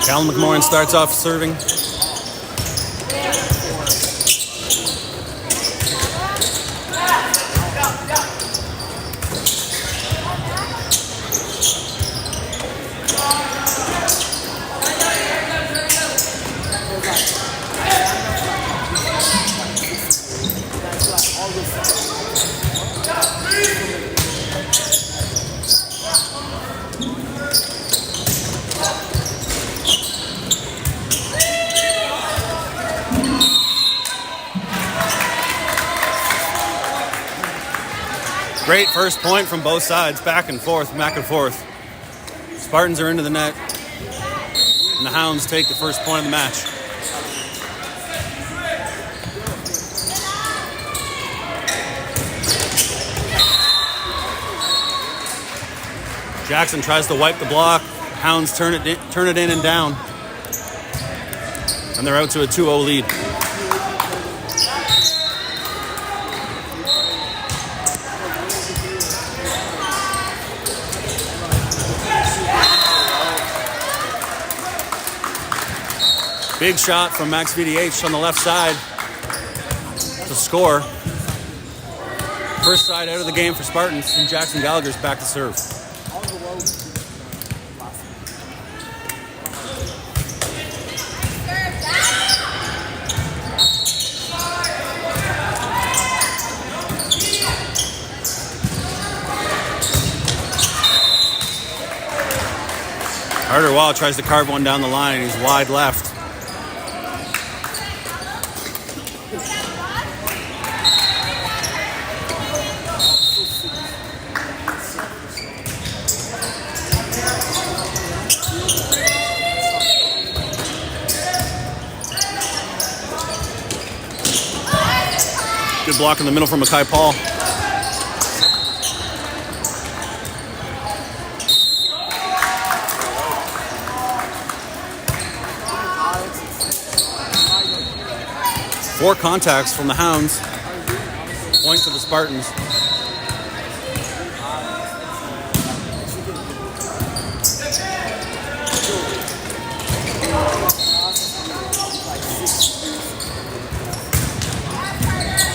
Callan McMorrin starts off serving. Great first point from both sides, back and forth. Spartans are into the net, and the Hounds take the first point of the match. Jackson tries to wipe the block. Hounds turn it in and down, and they're out to a 2-0 lead. Big shot from Max VDH on the left side to score. First side out of the game for Spartans, and Jackson Gallagher's back to serve. Carter Wall tries to carve one down the line. He's wide left. Good block in the middle from Mackay Paul. Four contacts from the Hounds. Point to the Spartans.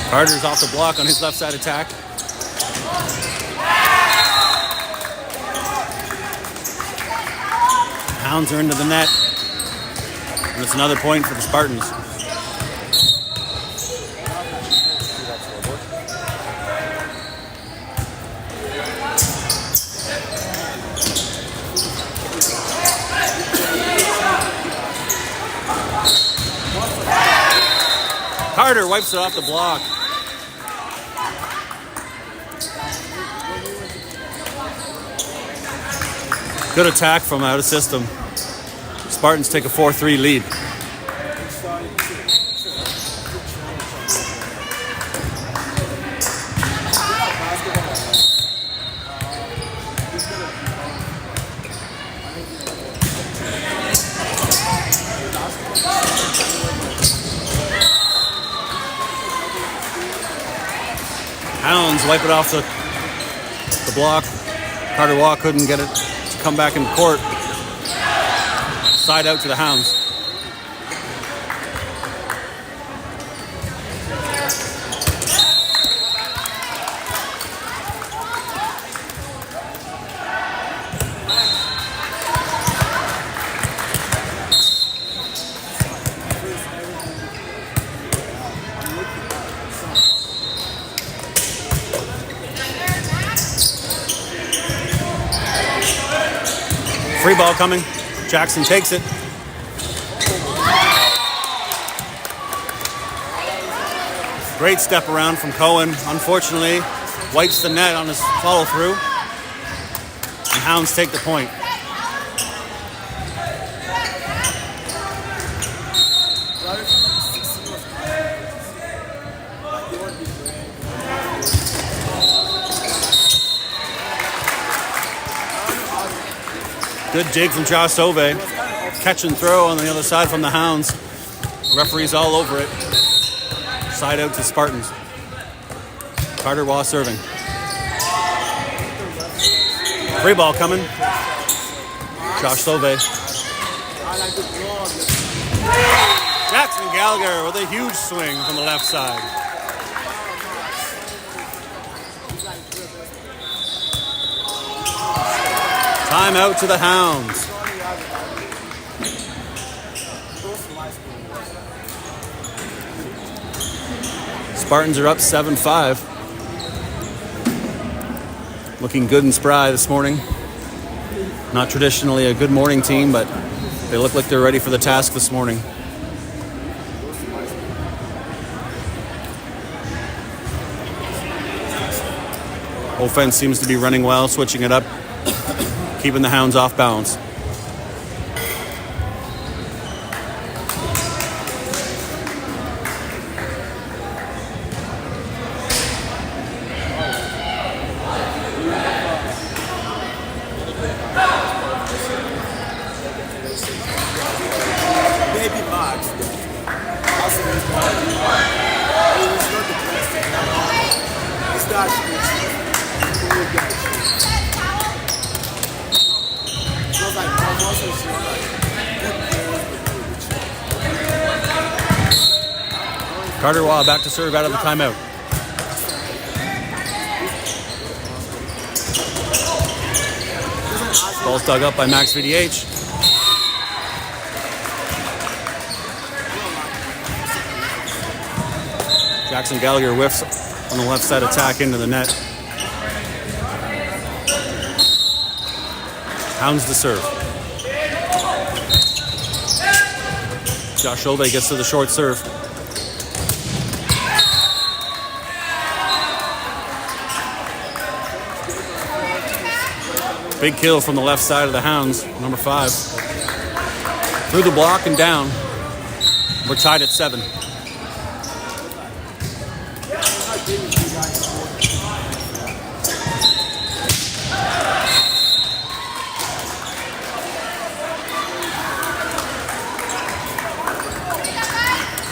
Carter's off the block on his left side attack. Hounds are into the net. And it's another point for the Spartans. Carter wipes it off the block. Good attack from out of system. Spartans take a 4-3 lead. Hounds wipe it off the block. Carter Waugh couldn't get it to come back in court. Side out to the Hounds. Free ball coming. Jackson takes it. Great step around from Cohen. Unfortunately, wipes the net on his follow through. And Hounds take the point. Good dig from Josh Sauvé. Catch and throw on the other side from the Hounds. Referee's all over it. Side out to Spartans. Carter Waugh serving. Free ball coming. Josh Sauvé. Jackson Gallagher with a huge swing from the left side. Timeout to the Hounds. Spartans are up 7-5. Looking good and spry this morning. Not traditionally a good morning team, but they look like they're ready for the task this morning. Offense seems to be running well, switching it up, keeping the Hounds off balance. Carter Waugh back to serve out of the timeout. Ball's dug up by Max VDH. Jackson Gallagher whiffs on the left side attack into the net. Hounds to serve. Josh Ove gets to the short serve. Big kill from the left side of the Hounds, number 5. Through the block and down. We're tied at 7.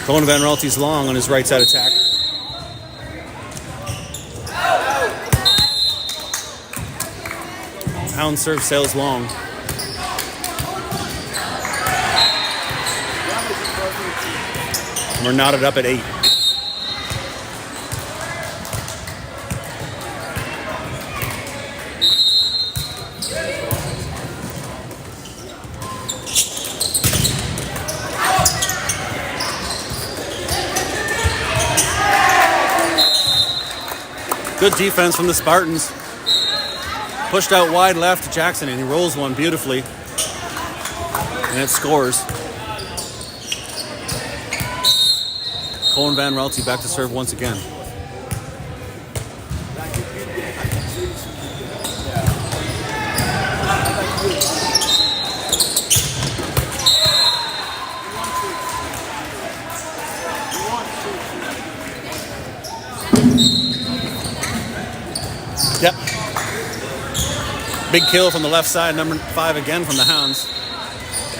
Colin Van Ralty's long on his right side attack. Hound serve sails long. And we're knotted up at 8. Good defense from the Spartans. Pushed out wide left to Jackson, and he rolls one beautifully. And it scores. Colin Van Ralty back to serve once again. Yep. Big kill from the left side, number 5 again from the Hounds.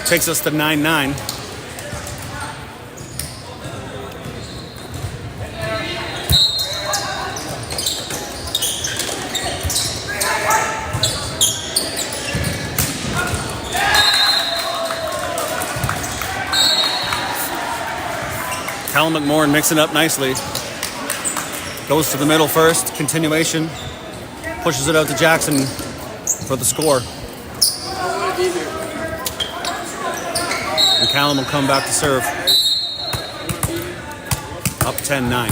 Takes us to 9-9. Callum McMorrin mixing up nicely. Goes to the middle first, continuation. Pushes it out to Jackson for the score. And Callum will come back to serve. Up 10-9.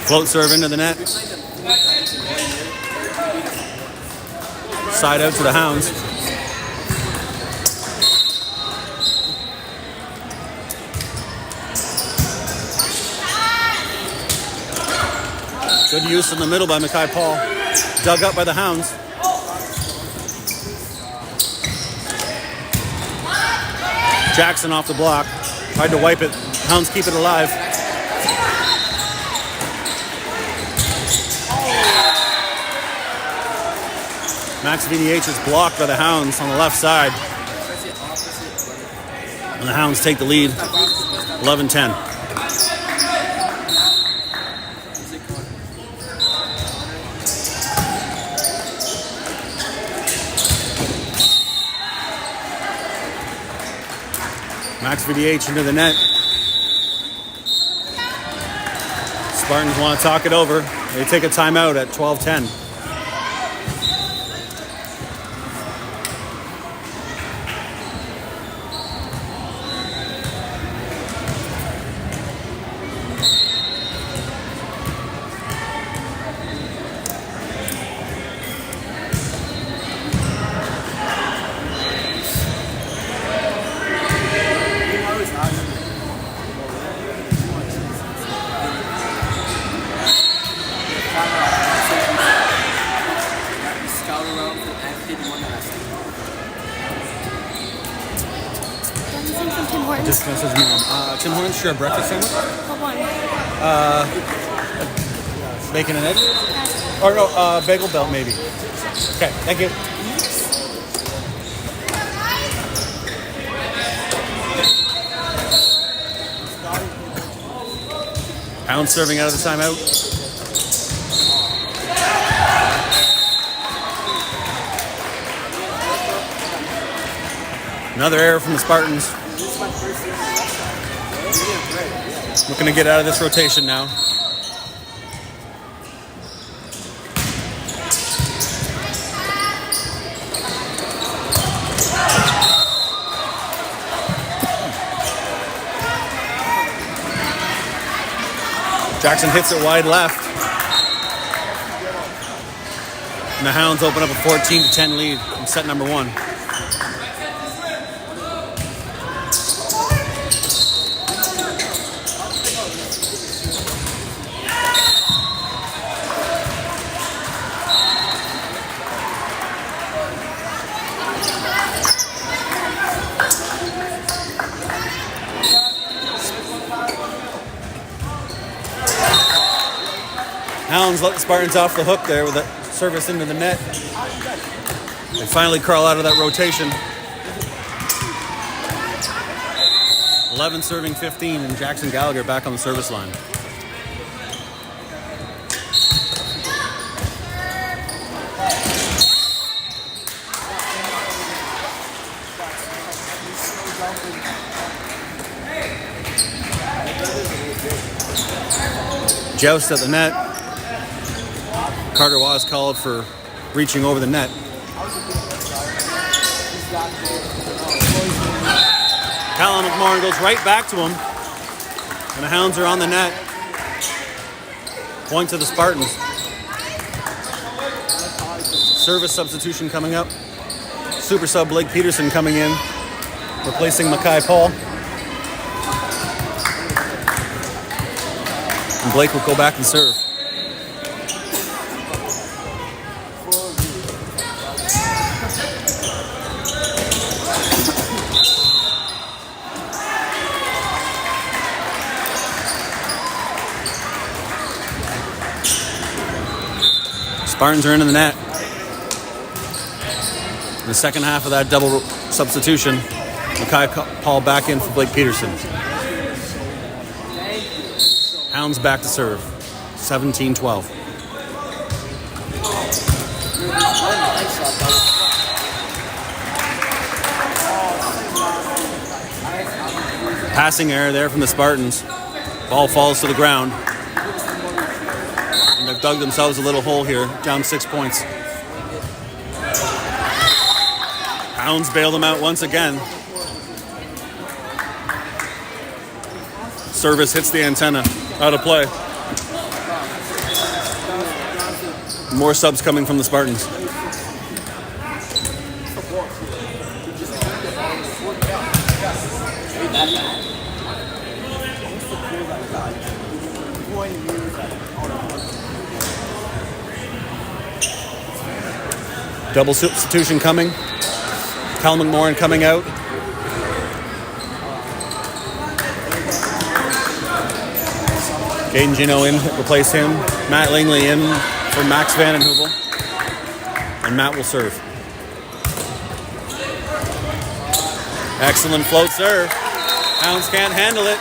Float serve into the net. Side out to the Hounds. Good use in the middle by Mackay Paul. Dug up by the Hounds. Jackson off the block. Tried to wipe it. Hounds keep it alive. Max VDH is blocked by the Hounds on the left side. And the Hounds take the lead. 11-10. Max VDH into the net. Spartans want to talk it over. They take a timeout at 12:10. Just message mom. Tim Hortons, sure, breakfast sandwich? What one? Bacon and eggs? Or no, bagel belt maybe. Okay, thank you. Hounds serving out of the timeout. Another error from the Spartans. Looking to get out of this rotation now. Jackson hits it wide left. And the Hounds open up a 14-10 lead in set number 1. Hounds let the Spartans off the hook there with a service into the net. They finally crawl out of that rotation. 11 serving 15, and Jackson Gallagher back on the service line. Joust at the net. Carter Waz called for reaching over the net. Callum McMorrin goes right back to him. And the Hounds are on the net. Point to the Spartans. Service substitution coming up. Super sub Blake Peterson coming in, replacing Mackay Paul. And Blake will go back and serve. Spartans are into the net. In the second half of that double substitution, Mackay Paul back in for Blake Peterson. Hounds back to serve. 17-12. Passing error there from the Spartans. Ball falls to the ground. And they've dug themselves a little hole here, down 6 points. Hounds bail them out once again. Service hits the antenna. Out of play. More subs coming from the Spartans. Double substitution coming. Callum McMorrin coming out. Caden Gino in to replace him. Matt Langley in for Max Van Den Heuvel. And Matt will serve. Excellent float serve. Hounds can't handle it.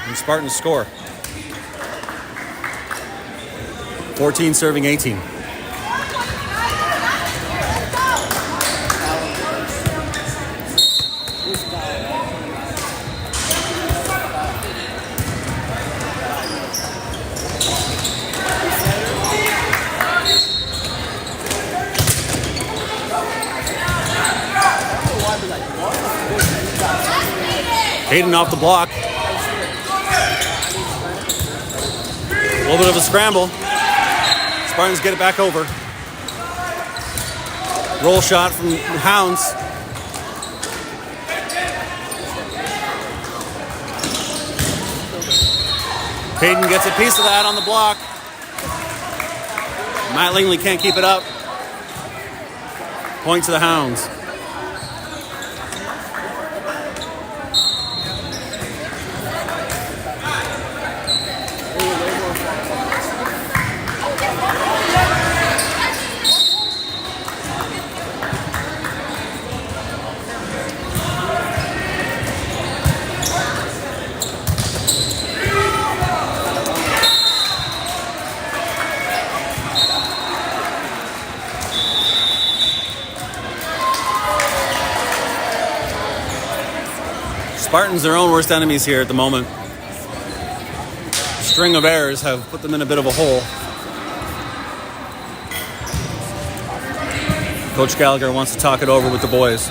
And Spartans score. 14 serving 18. Hayden off the block. A little bit of a scramble. Spartans get it back over. Roll shot from Hounds. Hayden gets a piece of that on the block. Matt Lingley can't keep it up. Point to the Hounds. Spartans, their own worst enemies here at the moment. String of errors have put them in a bit of a hole. Coach Gallagher wants to talk it over with the boys.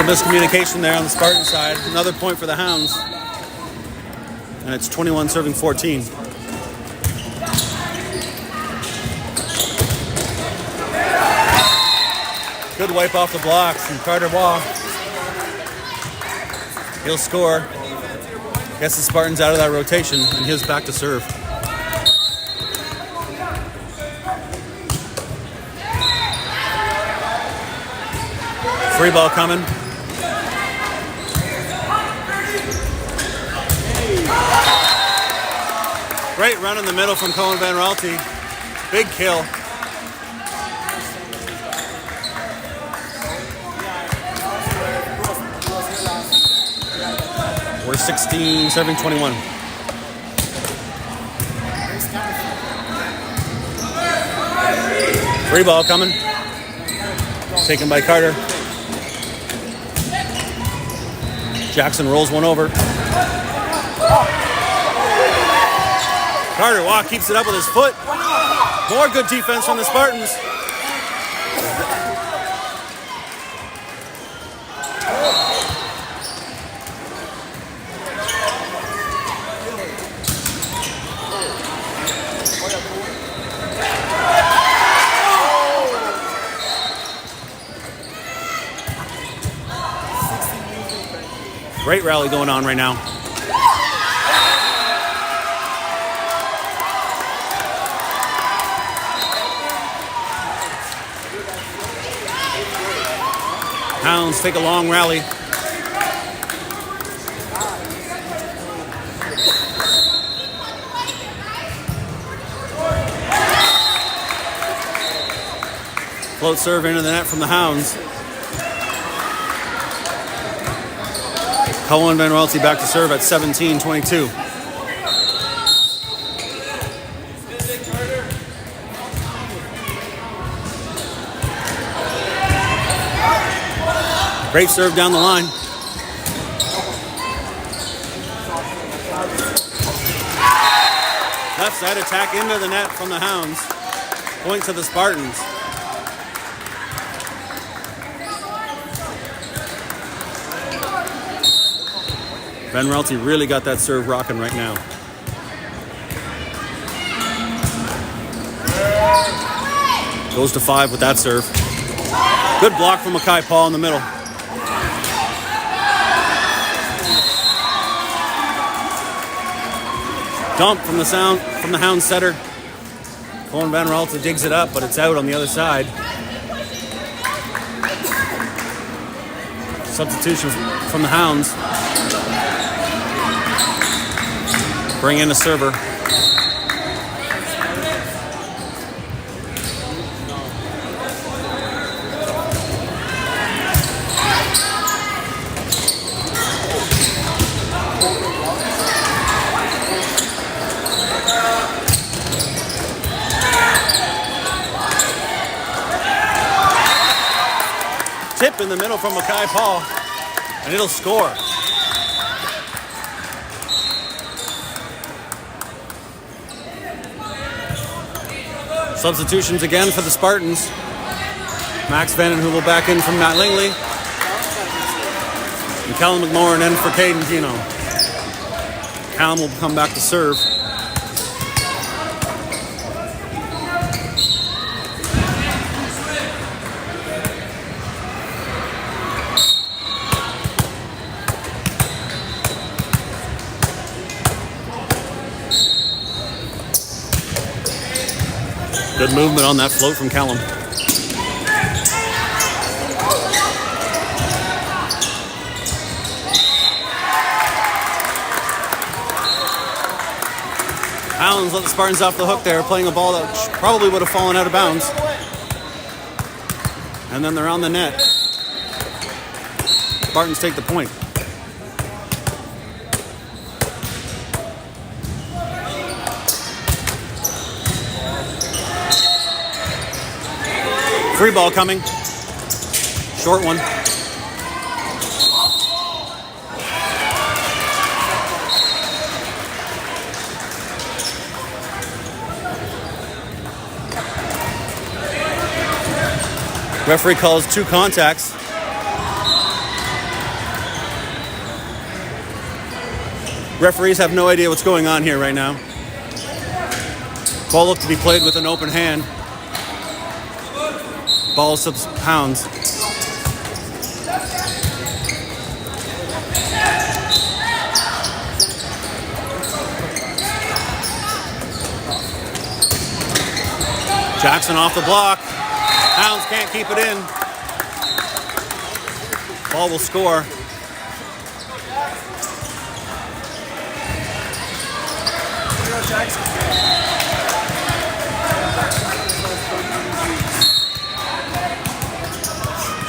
Miscommunication there on the Spartan side. Another point for the Hounds. And it's 21-14. Good wipe off the blocks from Carter Waugh. He'll score. Gets the Spartans out of that rotation, and he's back to serve. Free ball coming. Great run in the middle from Cohen Van Raalte. Big kill. We're 16, serving 21. Free ball coming. Taken by Carter. Jackson rolls one over. Carter Waugh keeps it up with his foot. More good defense from the Spartans. Great rally going on right now. Hounds take a long rally. Float serve into the net from the Hounds. Cohen Van Raalte back to serve at 17-22. Great serve down the line. Left side attack into the net from the Hounds. Point to the Spartans. Van Relty really got that serve rocking right now. Goes to 5 with that serve. Good block from Mackay Paul in the middle. Dump from the Hounds setter. Colin Van Relty digs it up, but it's out on the other side. Substitution from the Hounds. Bring in a server. Tip in the middle from Mackay Paul, and it'll score. Substitutions again for the Spartans. Max Vanden Heuvel back in from Matt Lingley. And Callum McLaurin in for Caden Gino. Callum will come back to serve. Good movement on that float from Callum. Hounds let the Spartans off the hook there, playing a ball that probably would have fallen out of bounds. And then they're on the net. Spartans take the point. Free ball coming. Short one. Referee calls 2 contacts. Referees have no idea what's going on here right now. Ball looked to be played with an open hand. Ball to the Hounds. Jackson off the block. Hounds can't keep it in. Ball will score.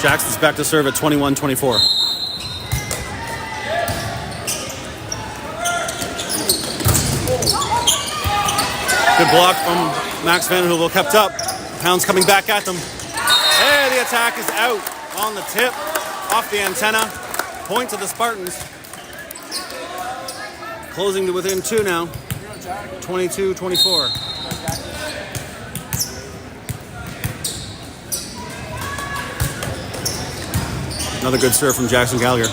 Jackson's back to serve at 21-24. Good block from Max Vanden Heuvel, kept up. Hounds coming back at them. Hey, the attack is out on the tip, off the antenna. Point to the Spartans. Closing to within 2 now. 22-24. Another good serve from Jackson Gallagher.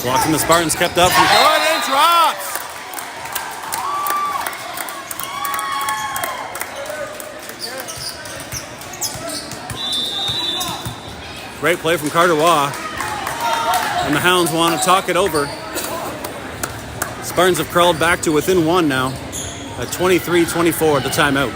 Blocking the Spartans, kept up. Oh, and it drops! Great play from Carter Waugh. And the Hounds want to talk it over. Spartans have crawled back to within 1 now at 23-24 at the timeout.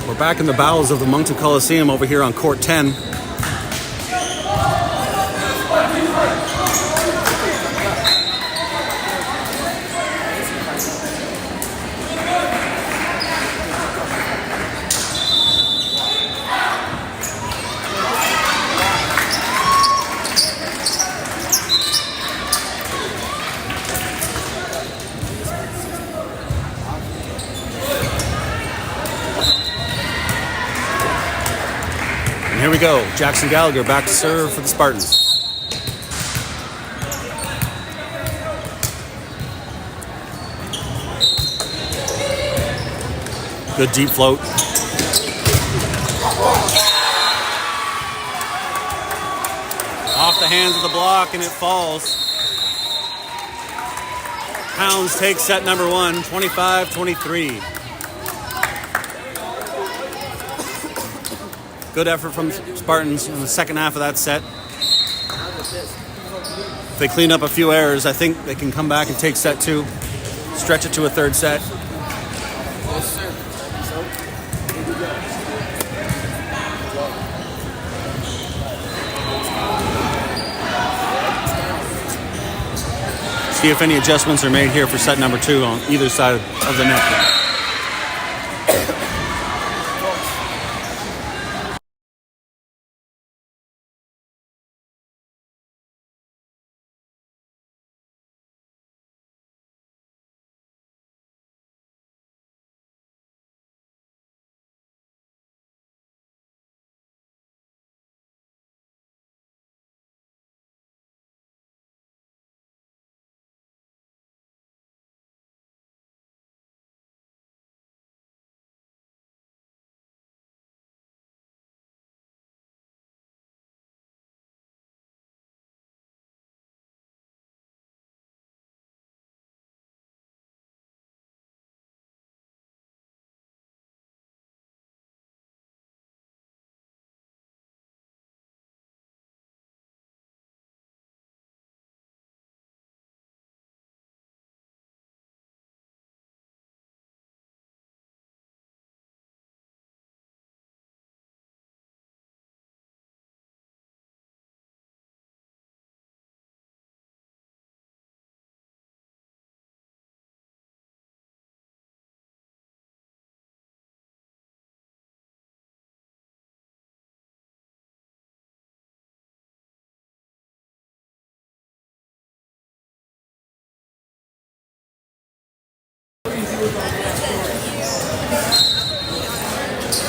We're back in the bowels of the Moncton Coliseum over here on court 10. Here we go. Jackson Gallagher back to serve for the Spartans. Good deep float. Off the hands of the block, and it falls. Hounds take set number 1, 25-23. Good effort from Spartans in the second half of that set. If they clean up a few errors, I think they can come back and take set 2, stretch it to a third set. See if any adjustments are made here for set number 2 on either side of the net.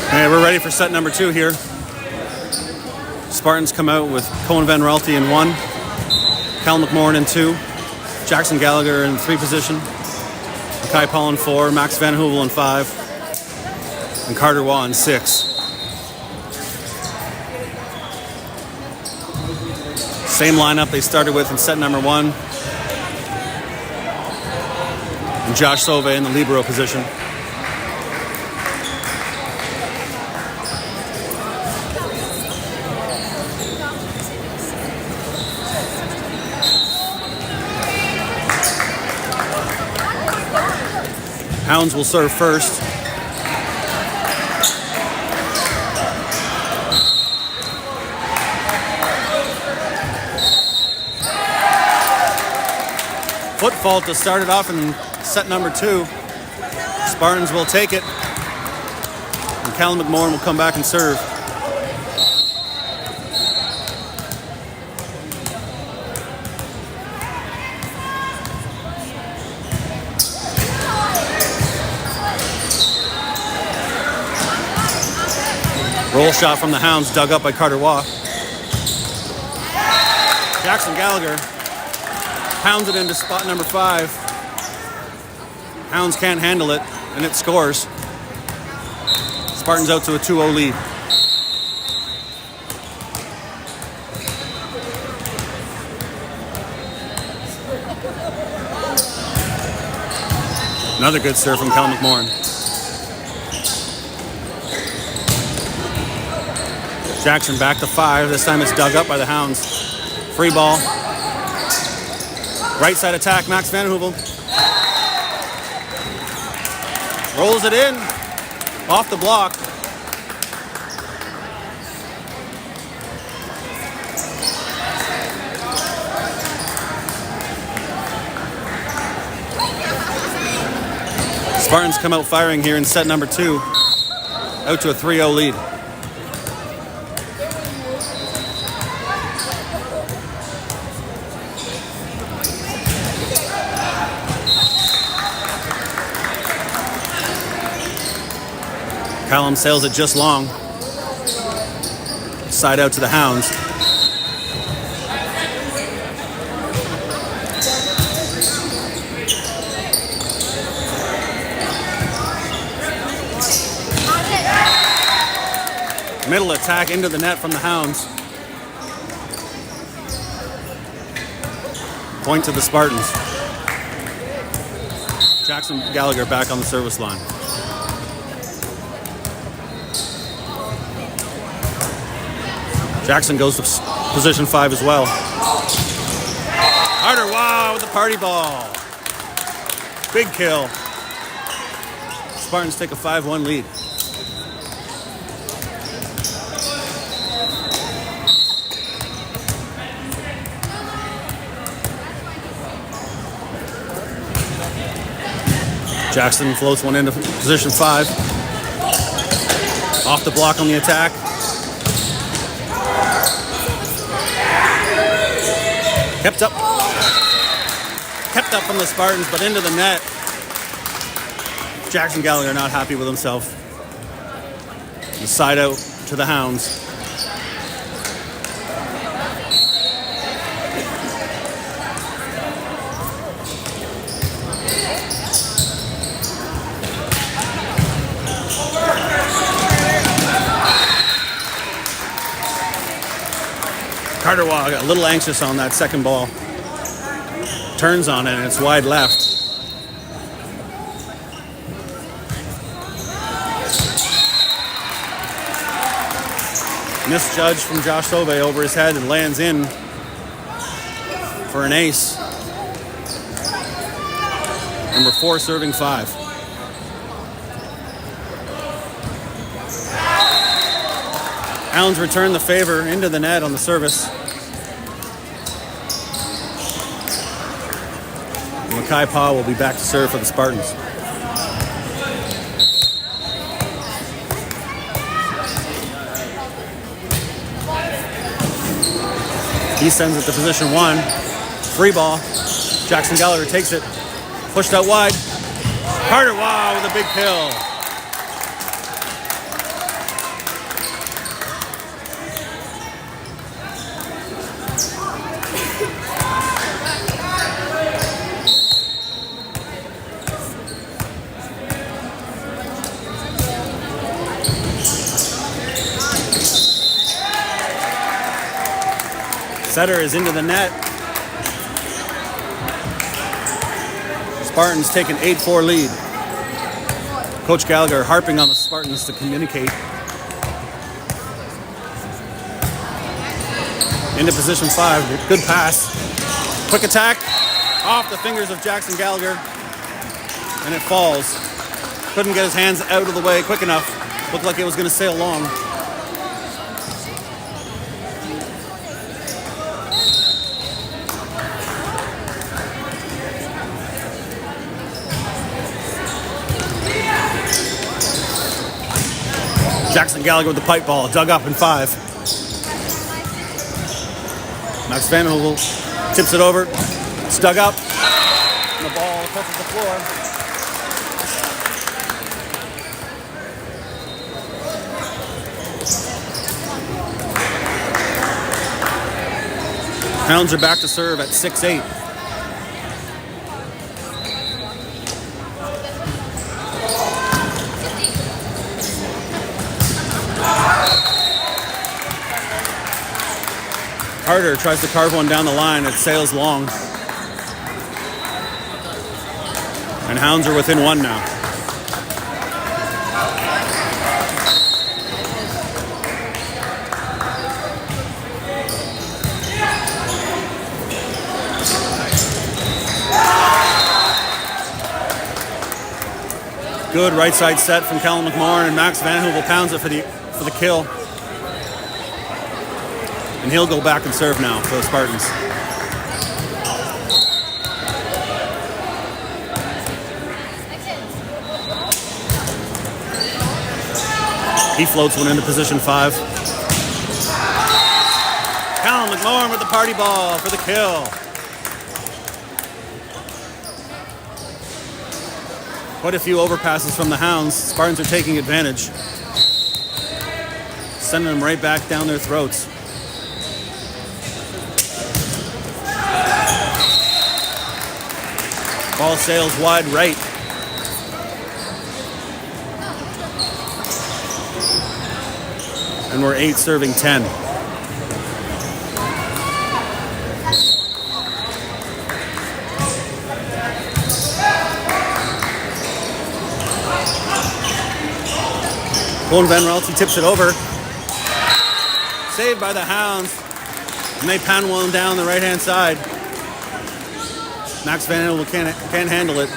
Hey, we're ready for set number 2 here. Spartans come out with Cohen Van Raalte in 1, Cal McMorrin in 2, Jackson Gallagher in 3 position, Kai Paul in 4, Max Van Hoovel in 5, and Carter Waugh in 6. Same lineup they started with in set number 1. And Josh Sauve in the libero position. Hounds will serve first. Foot fault to start it off in set number 2. Spartans will take it. And Callum McMorrin will come back and serve. Roll shot from the Hounds, dug up by Carter Waugh. Jackson Gallagher pounds it into spot number 5. Hounds can't handle it, and it scores. Spartans out to a 2-0 lead. Another good serve from Cal McMorrin. Jackson back to 5. This time it's dug up by the Hounds. Free ball. Right side attack, Max Van Hoovel. Rolls it in. Off the block. Spartans come out firing here in set number 2. Out to a 3-0 lead. Callum sails it just long. Side out to the Hounds. Middle attack into the net from the Hounds. Point to the Spartans. Jackson Gallagher back on the service line. Jackson goes to position 5 as well. Carter, wow, with the party ball. Big kill. Spartans take a 5-1 lead. Jackson floats one into position 5. Off the block on the attack. Kept up from the Spartans, but into the net. Jackson Gallagher not happy with himself. The side out to the Hounds. Carter got a little anxious on that second ball. Turns on it and it's wide left. Misjudged from Josh Sauve over his head and lands in for an ace. Number 4 serving 5. Hounds return the favor into the net on the service. Mackay Pa will be back to serve for the Spartans. He sends it to position 1. Free ball. Jackson Gallagher takes it. Pushed out wide. Carter, wow, with a big kill. Setter is into the net. Spartans take an 8-4 lead. Coach Gallagher harping on the Spartans to communicate. Into position 5. Good pass. Quick attack. Off the fingers of Jackson Gallagher. And it falls. Couldn't get his hands out of the way quick enough. Looked like it was going to sail long. Jackson Gallagher with the pipe ball, dug up in 5. Max Van Hoovel tips it over. It's dug up. And the ball touches the floor. Hounds are back to serve at 6-8. Carter tries to carve one down the line. It sails long. And Hounds are within 1 now. Good right side set from Callum McMorrin, and Max Van Hoovel pounds it for the kill. And he'll go back and serve now for the Spartans. He floats one into position 5. Callum McMorrin with the party ball for the kill. Quite a few overpasses from the Hounds. Spartans are taking advantage. sending them right back down their throats. Ball sails wide right. And we're 8 serving 10. Colin Van Relty tips it over. Saved by the Hounds. And they pound one down the right-hand side. Max Van Heuvel can't handle it.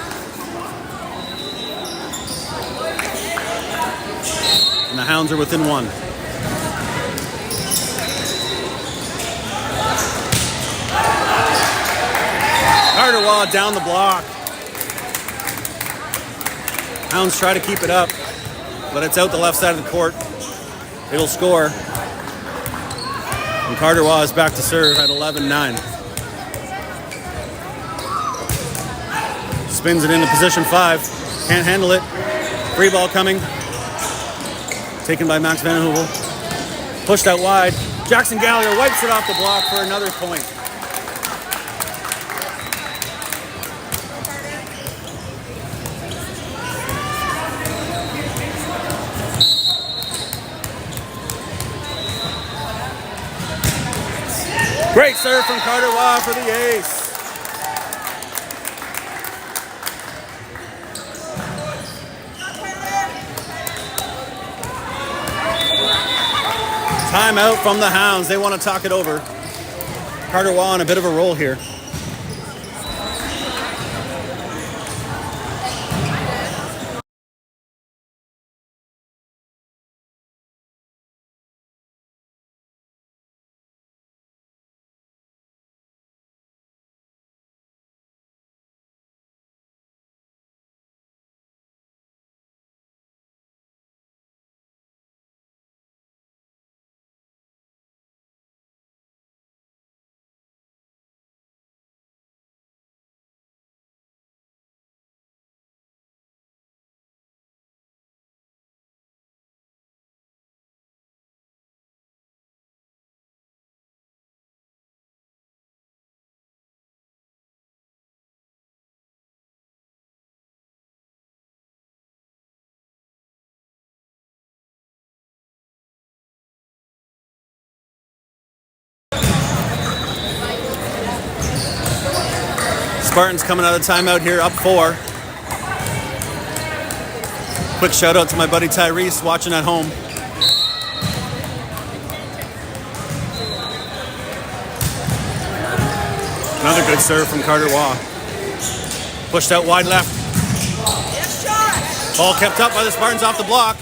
And the Hounds are within 1. Carter down the block. Hounds try to keep it up, but it's out the left side of the court. It'll score. And Carter is back to serve at 11-9. Spins it into position 5. Can't handle it. Free ball coming. Taken by Max Van Heuvel. Pushed out wide. Jackson Gallagher wipes it off the block for another point. Great serve from Carter for the ace. Timeout from the Hounds. They want to talk it over. Carter on a bit of a roll here. Spartans coming out of timeout here, up 4. Quick shout out to my buddy Tyrese watching at home. Another good serve from Carter Pushed out wide left. Ball kept up by the Spartans off the block.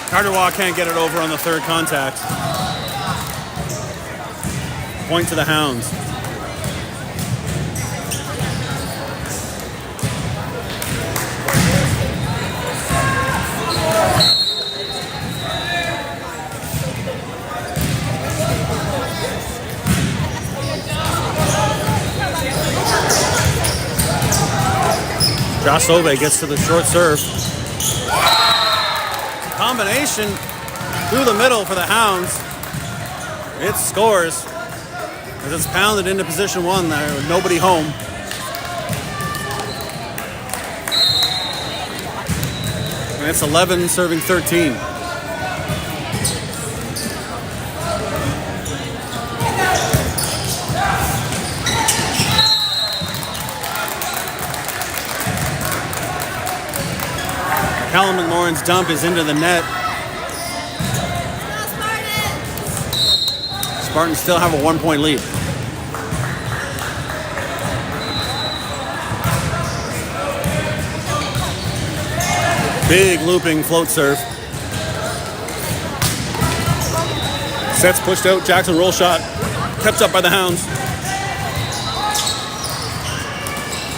Carter can't get it over on the third contact. Point to the Hounds. Josh Ove gets to the short serve. Combination through the middle for the Hounds. It scores. As it's pounded into position 1 there with nobody home. And it's 11 serving 13. Callum McLaurin's dump is into the net. Spartans still have a 1-point lead. Big looping float serve. Sets pushed out. Jackson roll shot. Kept up by the Hounds.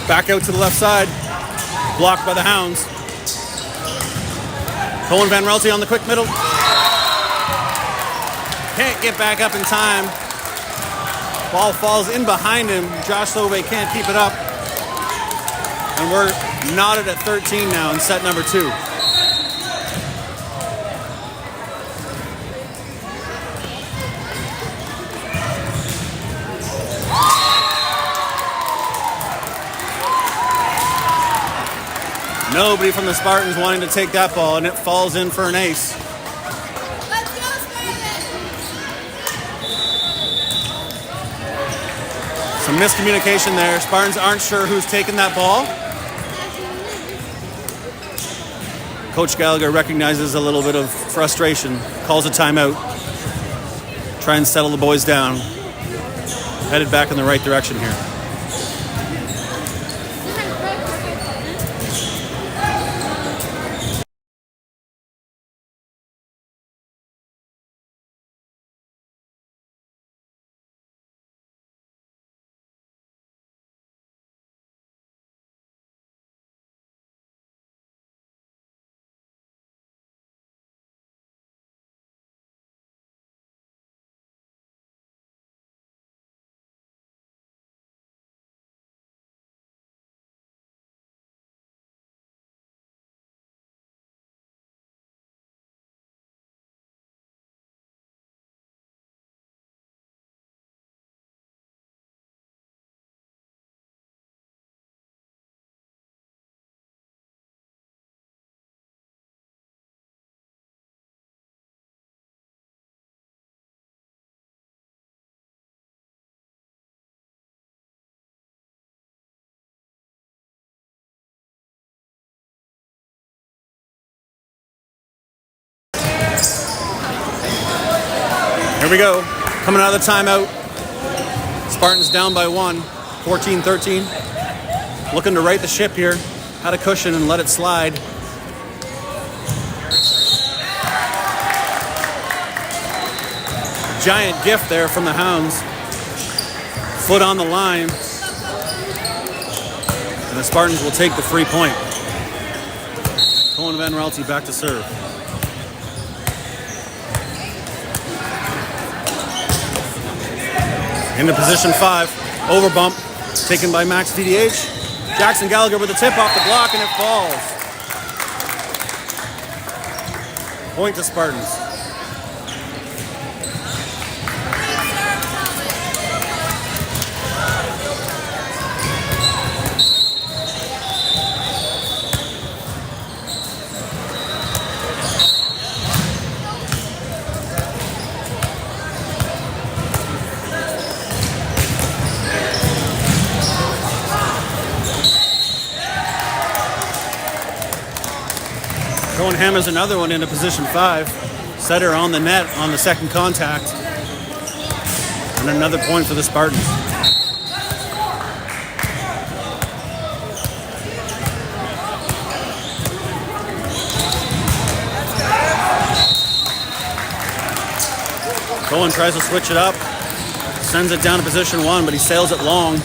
Back out to the left side. Blocked by the Hounds. Colin Van Relty on the quick middle. Can't get back up in time. Ball falls in behind him. Josh Lovey can't keep it up. And we're knotted at 13 now in set number 2. Nobody from the Spartans wanting to take that ball, and it falls in for an ace. Some miscommunication there. Spartans aren't sure who's taking that ball. Coach Gallagher recognizes a little bit of frustration, calls a timeout, try and settle the boys down. Headed back in the right direction here. Here we go. Coming out of the timeout. Spartans down by 1, 14-13. Looking to right the ship here. Had a cushion and let it slide. Giant gift there from the Hounds. Foot on the line. And the Spartans will take the free point. Cohen Van Raalte back to serve. Into position 5, over bump, taken by Max VDH. Jackson Gallagher with a tip off the block, and it falls. Point to Spartans. Cohen hammers another one into position 5. Setter on the net on the second contact. And another point for the Spartans. Cohen tries to switch it up. Sends it down to position 1, but he sails it long.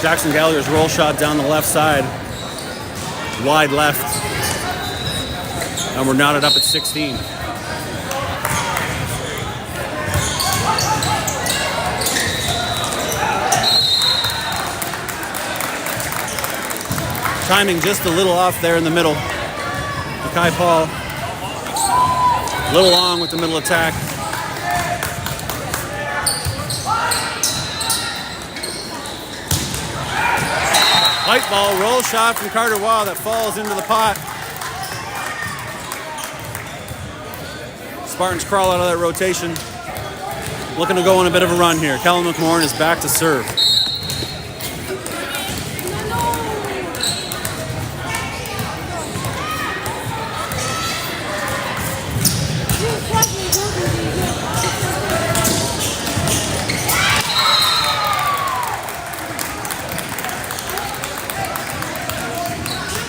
Jackson Gallagher's roll shot down the left side. Wide left. And we're knotted up at 16. Timing just a little off there in the middle. Mackay Paul. A little long with the middle attack. Light ball, roll shot from Carter Waugh that falls into the pot. Spartans crawl out of that rotation. Looking to go on a bit of a run here. Callum McMorrin is back to serve.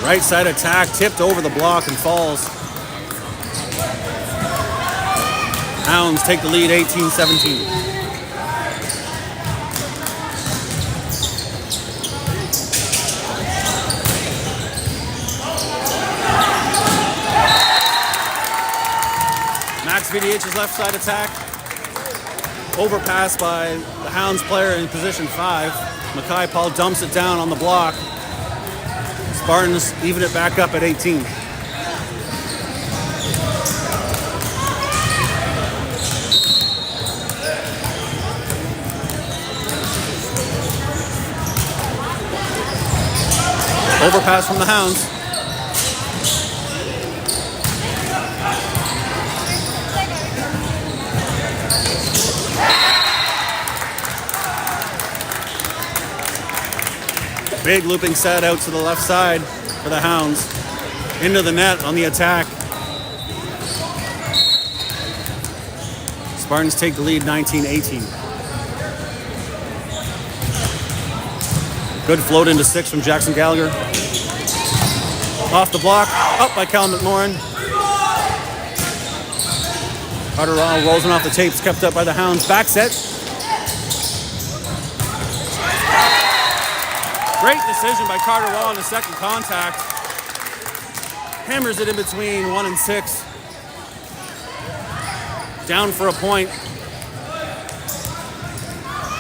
Right side attack, tipped over the block and falls. Hounds take the lead 18-17. Max VDH's left side attack. Overpass by the Hounds player in position 5. Mackay Paul dumps it down on the block. Spartans even it back up at 18. Overpass from the Hounds. Big looping set out to the left side for the Hounds. Into the net on the attack. Spartans take the lead 19-18. Good float into 6 from Jackson Gallagher. Off the block, up by Cal McMorrin. Carter Raw rolls off the tapes, kept up by the Hounds. Back set. Great decision by Carter Raw on the second contact. Hammers it in between 1 and 6. Down for a point.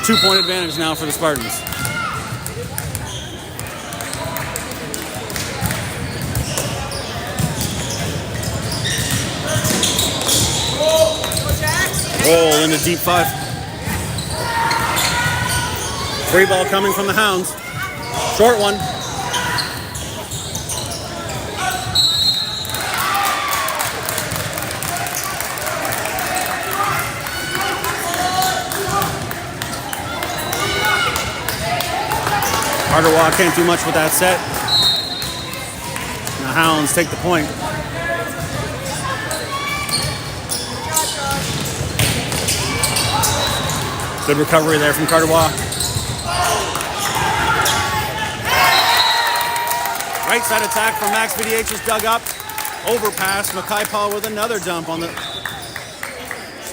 2-point advantage now for the Spartans. Roll into deep 5. Free ball coming from the Hounds. Short one. Carter Waugh can't do much with that set. And the Hounds take the point. Good recovery there from Carter Waugh. Right side attack from Max VDH is dug up. Overpass. Mackay Paul with another dump on the...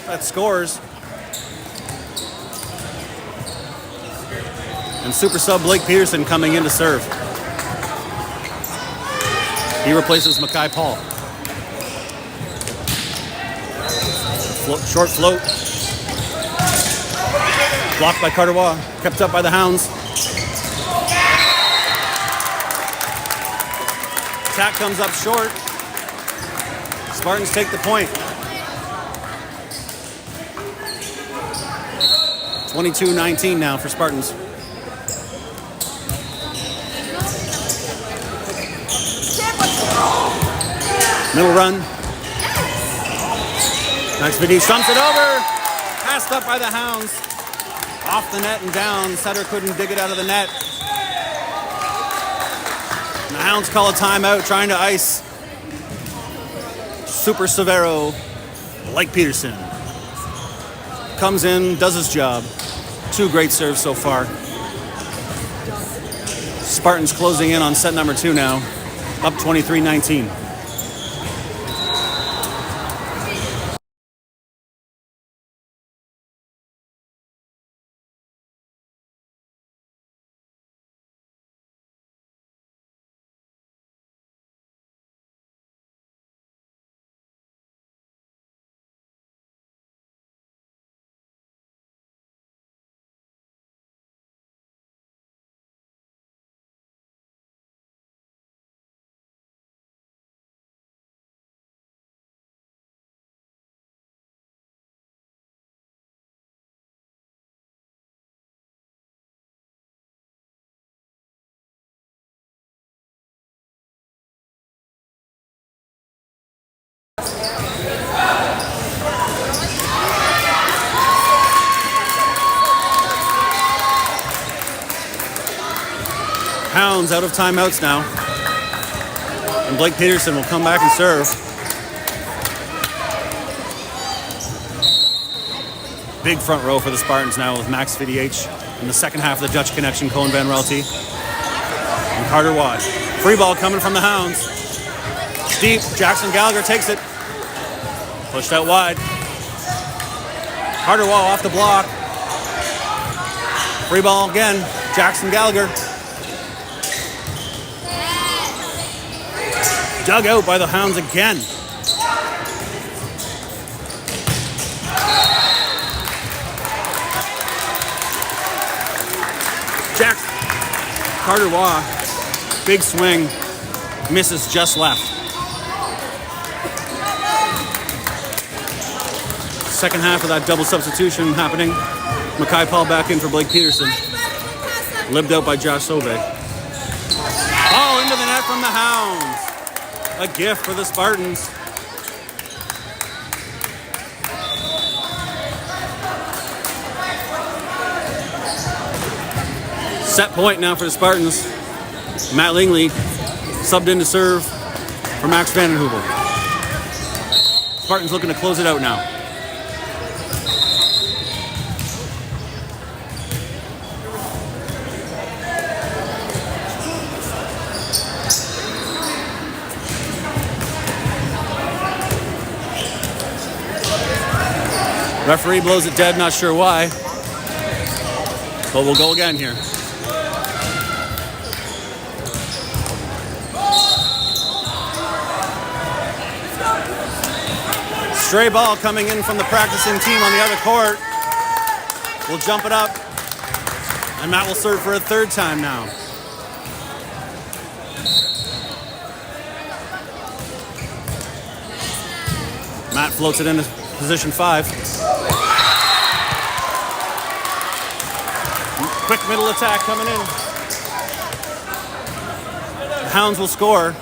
That scores. And super sub Blake Peterson coming in to serve. He replaces Mackay Paul. Short float. Blocked by Carter Waugh. Kept up by the Hounds. Attack comes up short. Spartans take the point. 22-19 now for Spartans. Middle run. Max VD stumps it over. Passed up by the Hounds. Off the net and down. Setter couldn't dig it out of the net. And the Hounds call a timeout, trying to ice Super Severo, Blake Peterson. Comes in, does his job. 2 great serves so far. Spartans closing in on set number 2 now. Up 23-19. Hounds out of timeouts now. And Blake Peterson will come back and serve. Big front row for the Spartans now with Max VDH in the second half of the Dutch connection, Cohen Van Relty. And Carter Waugh. Free ball coming from the Hounds. Deep, Jackson Gallagher takes it. Pushed out wide. Carter Waugh off the block. Free ball again, Jackson Gallagher. Dug out by the Hounds again. Carter Waugh, big swing. Misses just left. Second half of that double substitution happening. Mackay Paul back in for Blake Peterson. Libbed out by Josh Sauve. Oh, into the net from the Hounds. A gift for the Spartans. Set point now for the Spartans. Matt Lingley subbed in to serve for Max Vandenhoevel. Spartans looking to close it out now. Referee blows it dead, not sure why. But we'll go again here. Stray ball coming in from the practicing team on the other court. We'll jump it up. And Matt will serve for a third time now. Matt floats it into position 5. Quick middle attack coming in. The Hounds will score.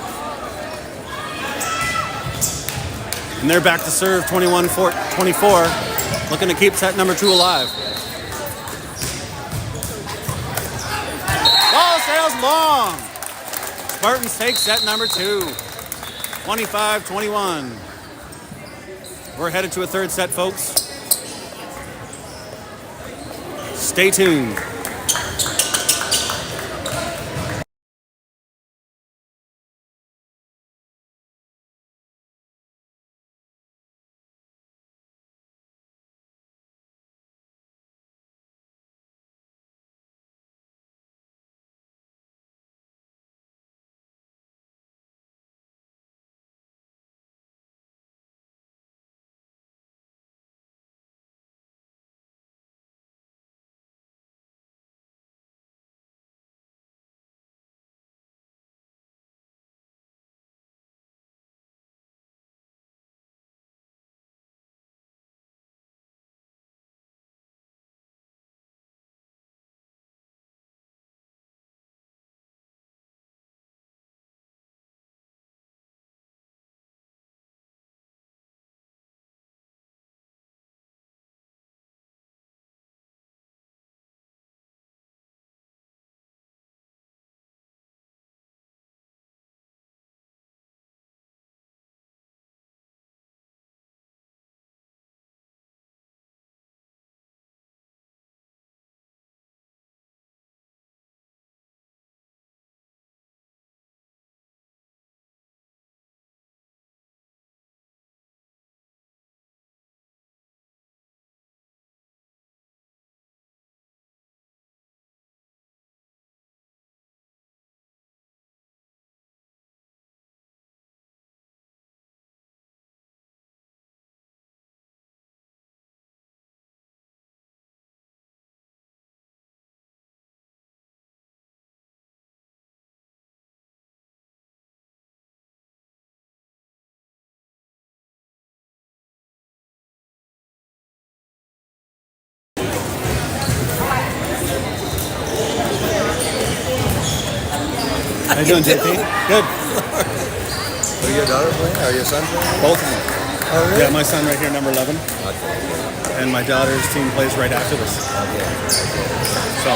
And they're back to serve 21-24. Looking to keep set number 2 alive. Ball sails long. Spartans take set number 2. 25-21. We're headed to a third set, folks. Stay tuned. How you doing, JP? Good. Are your daughter playing? Or your son playing? Both of them. Oh, really? Yeah, my son right here, number 11. Okay. And my daughter's team plays right after this. Okay. So,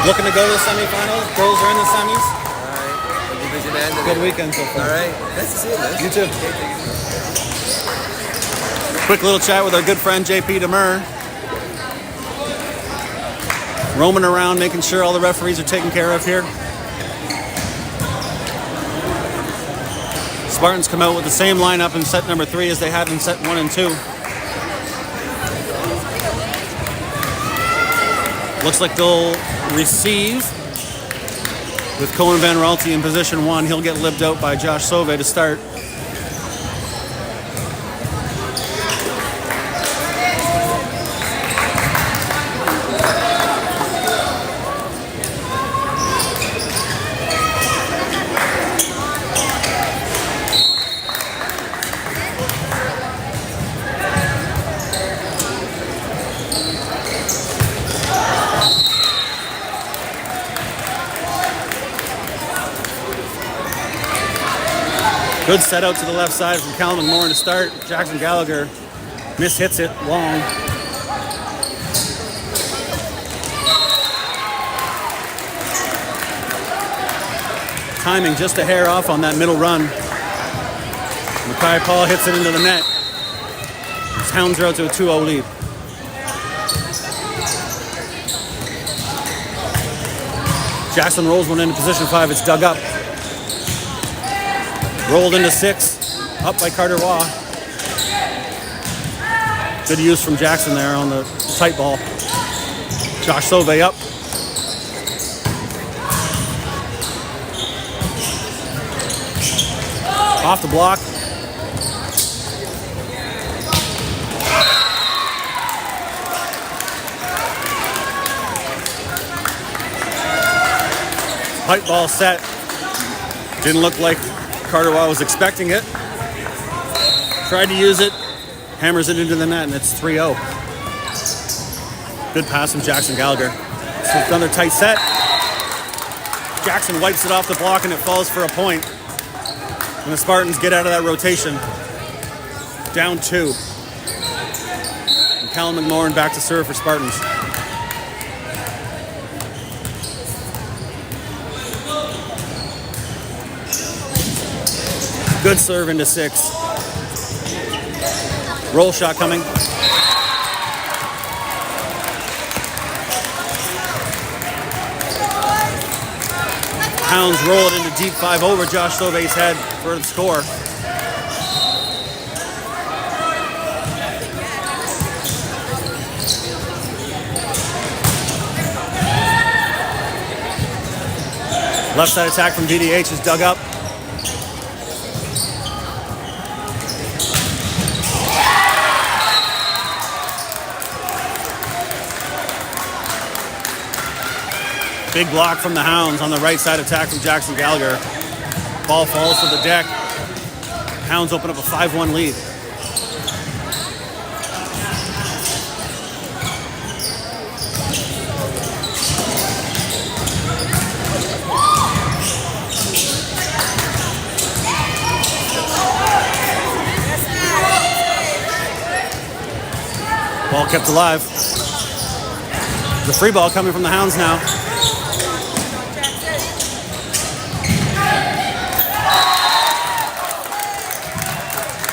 looking to go to the semifinals. Girls are in the semis. All right. The division ended. Good weekend so far. All right. Nice to see you, man. You too. Quick little chat with our good friend JP Demers. Roaming around, making sure all the referees are taken care of here. Spartans come out with the same lineup in set number 3 as they had in set 1 and 2. Looks like they'll receive with Cohen Van Raalte in position 1. He'll get libbed out by Josh Sauve to start. Good set out to the left side from Callum McMorrin to start. Jackson Gallagher mishits it long. Timing just a hair off on that middle run. Mackay Paul hits it into the net. Hounds are out to a 2-0 lead. Jackson rolls one into position 5. It's dug up. Rolled into 6. Up by Carter Waugh. Good use from Jackson there on the tight ball. Josh Sauvé up. Off the block. Tight ball set. Didn't look like Carter Waugh was expecting it. Tried to use it. Hammers it into the net, and it's 3-0. Good pass from Jackson Gallagher. So another tight set. Jackson wipes it off the block, and it falls for a point. And the Spartans get out of that rotation. Down 2. And Callum McMorrin back to serve for Spartans. Good serve into 6. Roll shot coming. Hounds roll it into deep 5 over Josh Sauvé's head for the score. Left side attack from DDH is dug up. Big block from the Hounds on the right side attack from Jackson Gallagher. Ball falls to the deck. Hounds open up a 5-1 lead. Ball kept alive. The free ball coming from the Hounds now.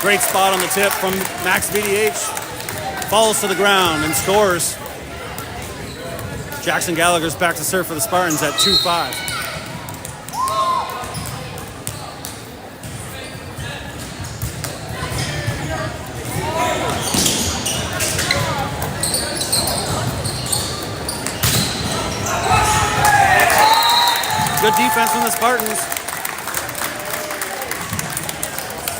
Great spot on the tip from Max VDH. Falls to the ground and scores. Jackson Gallagher's back to serve for the Spartans at 2-5. Good defense from the Spartans.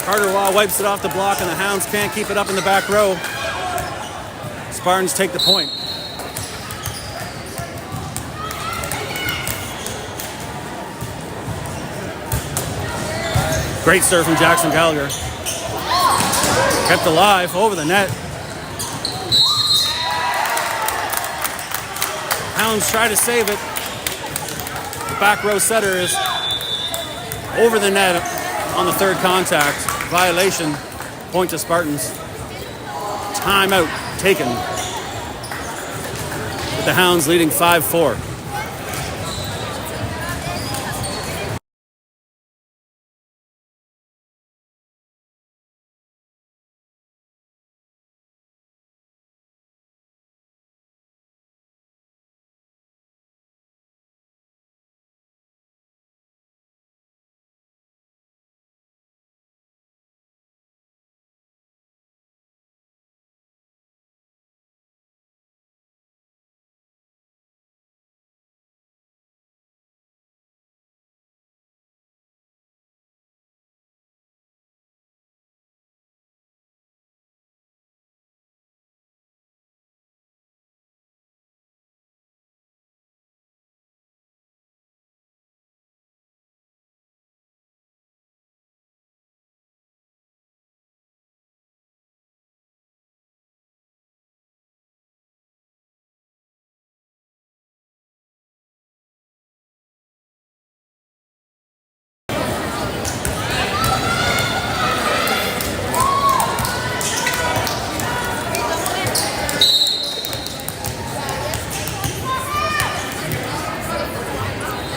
Carter Waugh wipes it off the block, and the Hounds can't keep it up in the back row. Spartans take the point. Great serve from Jackson Gallagher. Kept alive over the net. Hounds try to save it. The back row setter is over the net on the third contact. Violation. Point to Spartans. Timeout taken. With the Hounds leading 5-4.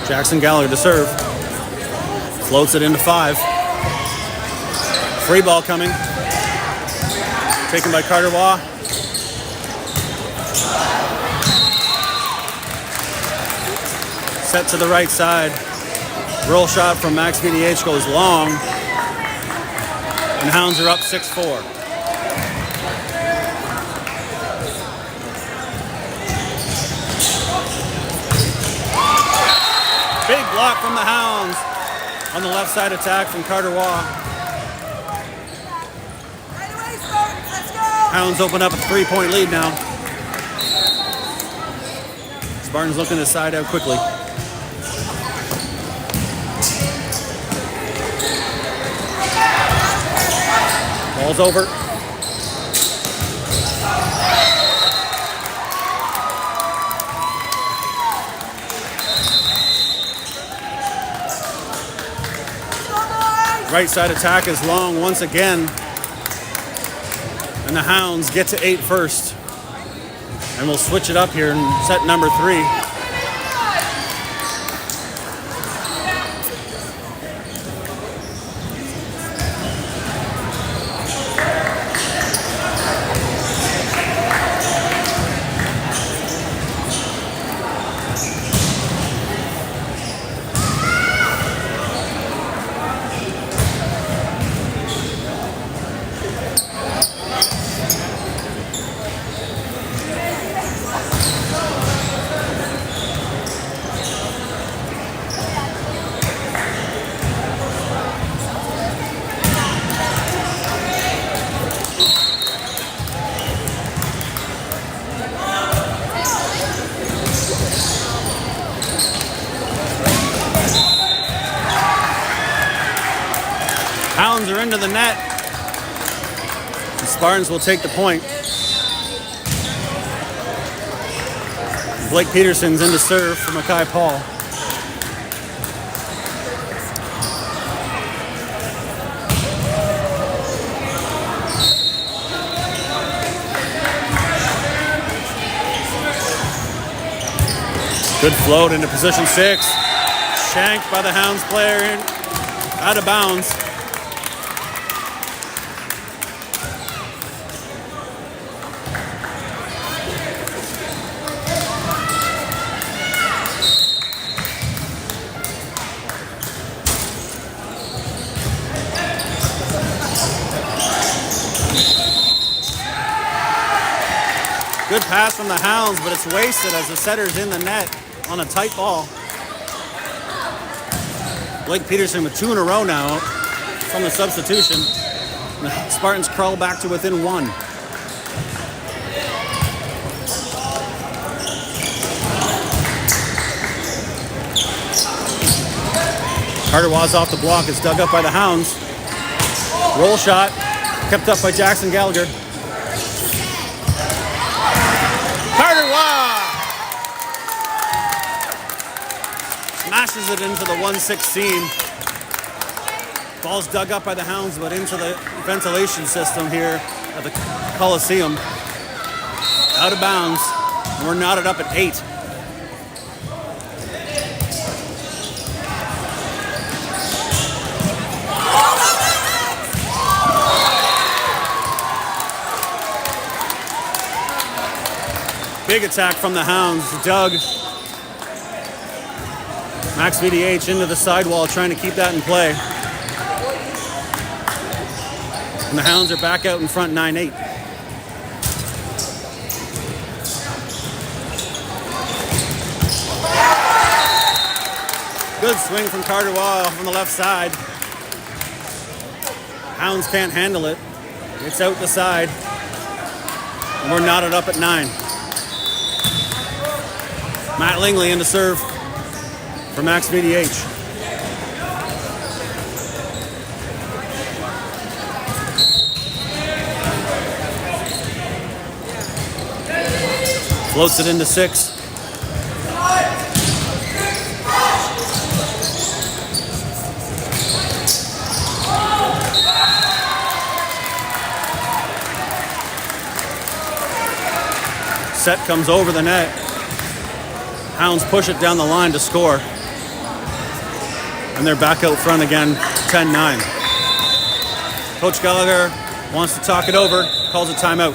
Jackson Gallagher to serve. Floats it into 5. Free ball coming. Taken by Carter Waugh. Set to the right side. Roll shot from Max VDH goes long. And Hounds are up 6-4. Big block from the Hounds on the left side attack from Carter Waugh. Hounds open up a 3-point lead now. Spartans looking to side out quickly. Ball's over. Right side attack is long once again. And the Hounds get to 8 first. And we'll switch it up here in set number 3. Hounds are into the net. The Spartans will take the point. Blake Peterson's in to serve for Mackay Paul. Good float into position 6. Shanked by the Hounds player out of bounds. Good pass from the Hounds, but it's wasted as the setter's in the net on a tight ball. Blake Peterson with 2 in a row now from the substitution. The Spartans crawl back to within 1. Carter Waugh's off the block. It's dug up by the Hounds. Roll shot kept up by Jackson Gallagher. Carter Waugh smashes it into the 1-6 seam. Ball's dug up by the Hounds, but into the ventilation system here at the Coliseum. Out of bounds, and we're knotted up at 8. Big attack from the Hounds. Doug. Max VDH into the sidewall, trying to keep that in play. And the Hounds are back out in front 9-8. Good swing from Carter Waugh from the left side. Hounds can't handle it. It's out the side. And we're knotted up at 9. Matt Lingley in to serve for Max VDH. Floats it into 6. Set comes over the net. Hounds push it down the line to score. And they're back out front again, 10-9. Coach Gallagher wants to talk it over, calls a timeout.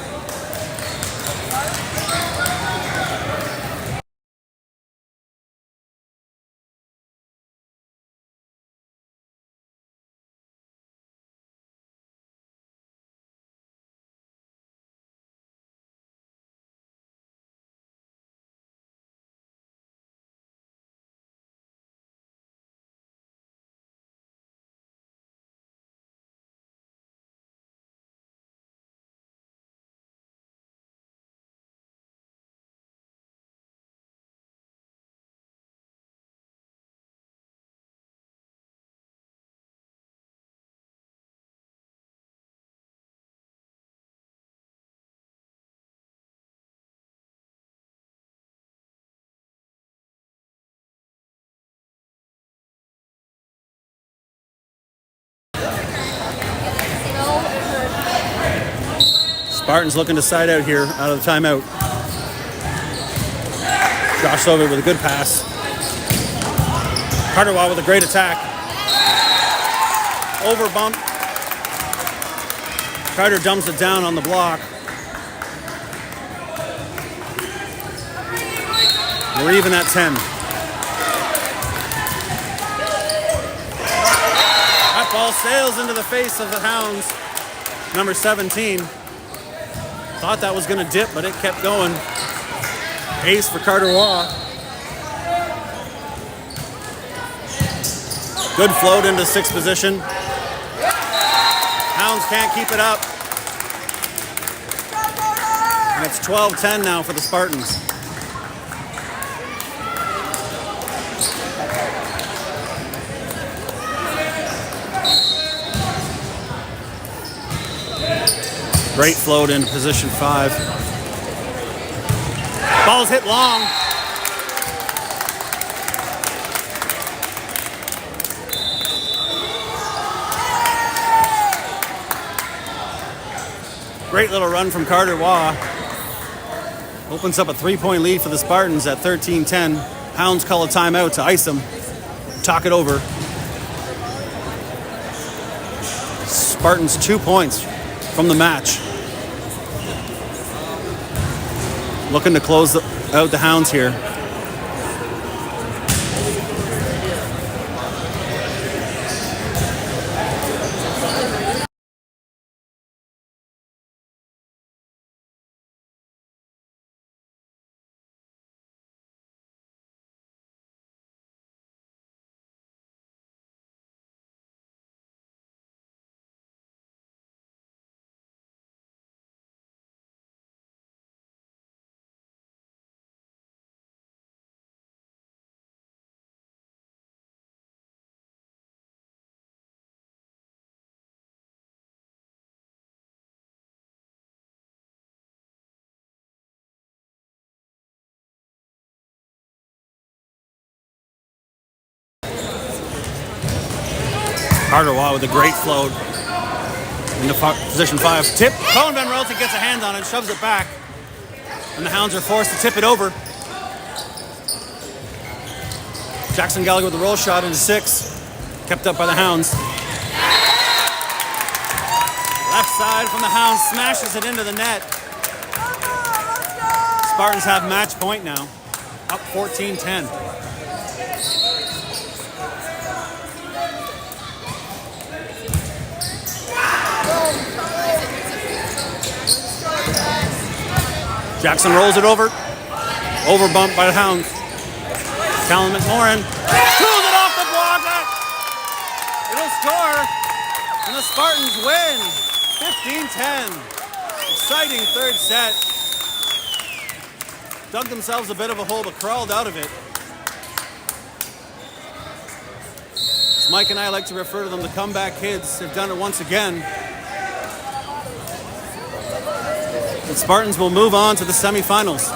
Spartans looking to side out here, out of the timeout. Josh Ove with a good pass. Carter Waugh with a great attack. Over bump. Carter dumps it down on the block. We're even at 10. That ball sails into the face of the Hounds. Number 17. Thought that was going to dip, but it kept going. Ace for Carter Waugh. Good float into sixth position. Hounds can't keep it up. And it's 12-10 now for the Spartans. Great float in position 5. Ball's hit long. Great little run from Carter Waugh. Opens up a 3-point lead for the Spartans at 13-10. Hounds call a timeout to ice them. Talk it over. Spartans 2 points from the match. Looking to close out the Hounds here. Carter Waugh with a great float into position 5. Tip. Colin Van Relty gets a hand on it, shoves it back. And the Hounds are forced to tip it over. Jackson Gallagher with a roll shot into 6. Kept up by the Hounds. Left side from the Hounds, smashes it into the net. Spartans have match point now. Up 14-10. Jackson rolls it over. Over bump by the Hounds. Callan McMorrin pulls it off the block. It'll score. And the Spartans win. 15-10. Exciting third set. Dug themselves a bit of a hole, but crawled out of it. As Mike and I like to refer to them, the comeback kids have done it once again. The Spartans will move on to the semifinals.